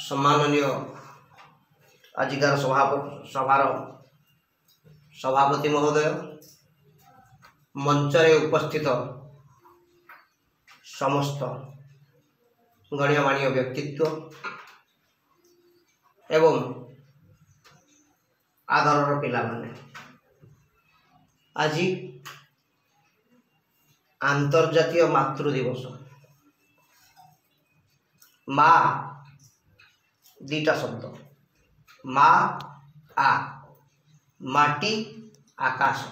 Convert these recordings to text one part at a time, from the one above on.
सम्माननीय आजिकार सभार सभापति महोदय, मंचरे उपस्थित समस्त गण्यमान्य व्यक्तित्व एवं आदरर पिला माने, आज अंतर्जातीय मातृ दिवस। माँ दीटा शब्द माँ आ माटी आकाश,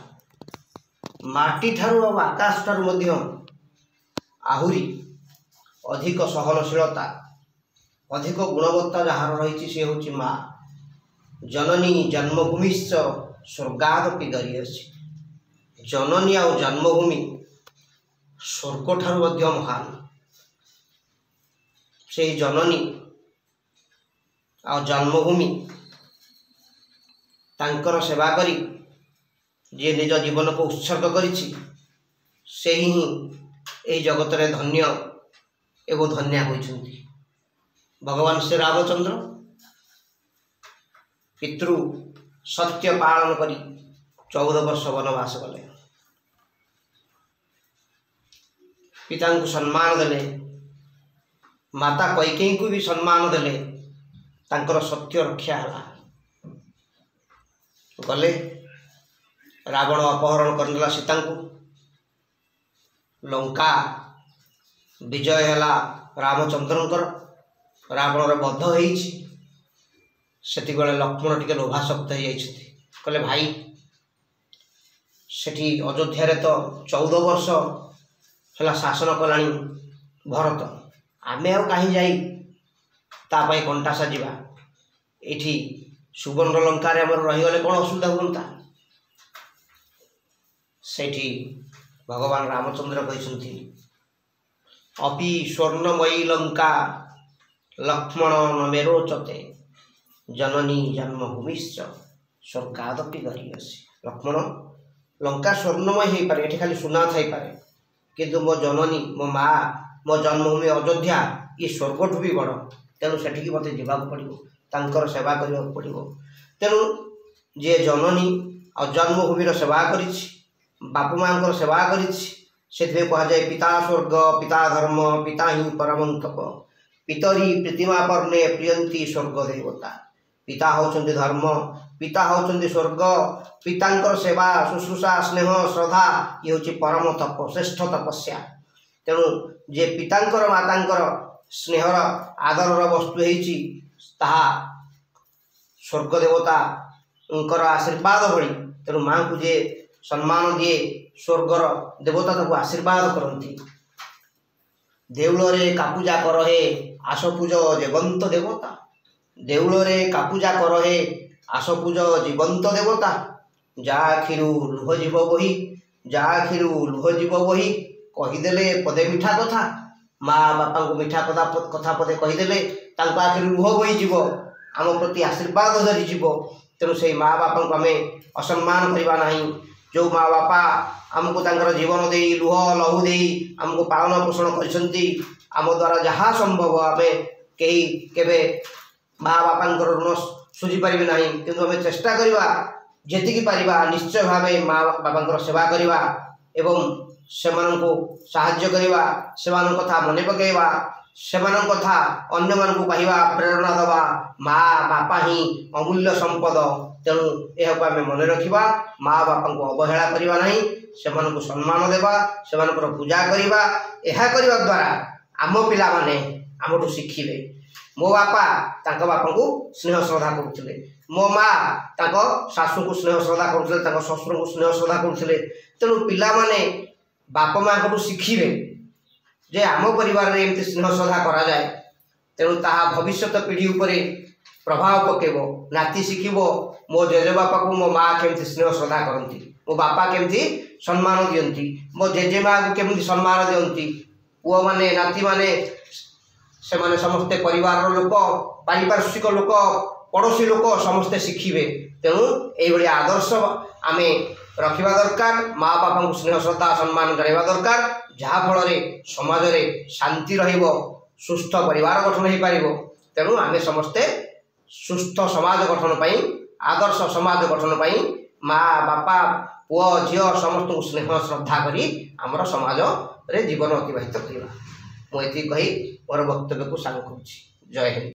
माटी ठारू और आकाश ठारू मध्य आहुरी अधिक सहनशीलता अधिक गुणवत्ता जहाँ रही सी हूँ माँ। जननी जन्मभूमिश्च स्वर्गादपि गरीयसी। जननी आ जन्मभूमि स्वर्ग ठारू मध्य महान। से जननी आ जन्मभूमि तांकर सेवा करी जे निज जीवन को उत्सर्ग करिछि से ही एही जगत रे धन्य एवं धन्या होइछन्ति। भगवान श्री रामचंद्र पितृ सत्य पालन करी 14 वर्ष वनवास गले। पिता को सम्मान देले, माता कैकेयी को भी सम्मान देले, तांकर सत्य रक्षा है। गले रावण अपहरण करदेला सीता को, लंका विजय है रामचंद्रंकर, रावण बध होइछि। सेति बेले लक्ष्मण टिके लोभासक्त हो जाइछथि, कहले भाई सेठी अयोध्या रे तो 14 वर्ष है शासन कलानी भरत, आमे आ कहीं जाई तापाई कंटा साजिबा, एठी सुवर्ण लंका रे हमर रहीगले कौन असुविधा होता। सेठी भगवान रामचंद्र कहते अपि स्वर्णमयी लंका लक्ष्मण न मेरोचते, जननी जन्मभूमिश्च स्वर्गादपि गरीयसी। लक्ष्मण लंका स्वर्णमय हो पारे, एठी खाली सुना थाई पारे, किंतु मो जननी मो माँ मो जन्मभूमि अयोध्या ये स्वर्गठू भी बड़। तेणु सेठिकी मते जीवाक पड़िबो, तांकर सेवा करबाक पड़िबो। तेणु जे जननी आ जन्मभूमिर सेवा करिछि, बापू माँकर सेवा करिछि, सेथिमे कहा जाए पिता स्वर्ग पिता धर्म पिता ही परमं तप, पितरी प्रतिमा पर्णे प्रियंती स्वर्ग देवता। पिता होचंदी धर्म, पिता होचंदी स्वर्ग, पितांकर सेवा शुश्रूषा स्नेह श्रद्धा ये होची परम तप, श्रेष्ठ तपस्या। तेणु जे पितांकर मातांकर स्नेहर आदरर वस्तु होइछि ताहा स्वर्ग देवता उनकर आशीर्वाद भली। तेणु माँ को जे सम्मान दिए स्वर्गर देवता ताको आशीर्वाद करती। देउलरे कापूजा करहे आशपूज जीवंत देवता, देउलरे कापूजा करहे आशपूज जीवंत देवता। जा आखिरु लुह जीव बही, जा आखिरु लुह जीव बही, कहीदेले पदे मिठा कथा। माँ बापा को मिठा कथा पदे कहीदेले तांको आखिरु लुह बही जीव, आम प्रति आशीर्वाद धरी जीव। तेणु से माँ बापा को आम असम्मान करवा नहीं। जो माँ बापा आमको तांकर जीवन दे लुह लहू दे आमको पालन पोषण करछंती, आम द्वारा जहाँ संभव आम कहीं केबे माँ बापा ऋण सुझी पारिबे नहीं, किंतु आम चेष्टा करवा जेतिकी पारिबा निश्चय भाव माँ बापा सेवा करवा एवं सेमानंको साहाय्य करवा, सेमान कथा मने पकेवा, सेमान कथा अन्य मानकु कहवा प्रेरणा दवा। माँ बापा ही अमूल्य संपद। तेणु यह आम मन रखा, माँ बापा को अवहेला करवा नहीं, सेमानंको सम्मान देवा, सेमानकर पूजा करवा। यह करवा द्वारा आम पिला माने आमठू शिखिबे। मो बापा तांको बापा को स्नेह श्रद्धा करुले, मो माँ तांको शाशु को स्नेह श्रद्धा करुले, तांको शशुर को स्नेह श्रद्धा करुले। तेणु पिला माने बापा माँ को शिखिबे जे आम परिवार रे एमती स्नेह श्रद्धा करा जाए। तेणु ताहा भविष्यत पीढ़ी उपरे प्रभाव पकेबो। नाती शिखिबो मो जेजे बापा को मो माँ केमती स्नेह श्रद्धा करती, मो बापा केमती सम्मान दियंती, मो जेजे माँ को केमती सम्मान दियंती। पुओ माने नाती माने से माने समस्ते परिवार लोक, पारिपार्श्विक लोक, पड़ोशी लोक समस्ते शिखिबे। तेणु यही आदर्श आमे रखा दरकार। माँ बापा को स्नेह श्रद्धा सम्मान करवा दरकार, जहाँ फल समाज रे शांति रहिबो, सुस्थ परिवार गठन हो पारिबो। तेणु आमे समस्ते सुस्थ समाज गठन पाई आदर्श समाज गठन पाई माँ बापा पुओ झील समस्त स्नेह श्रद्धा करी आमर समाज रे जीवन अतिबाहित करवा। मुझे कही मोर वक्तव्य को सार करुँच। जय हिंद।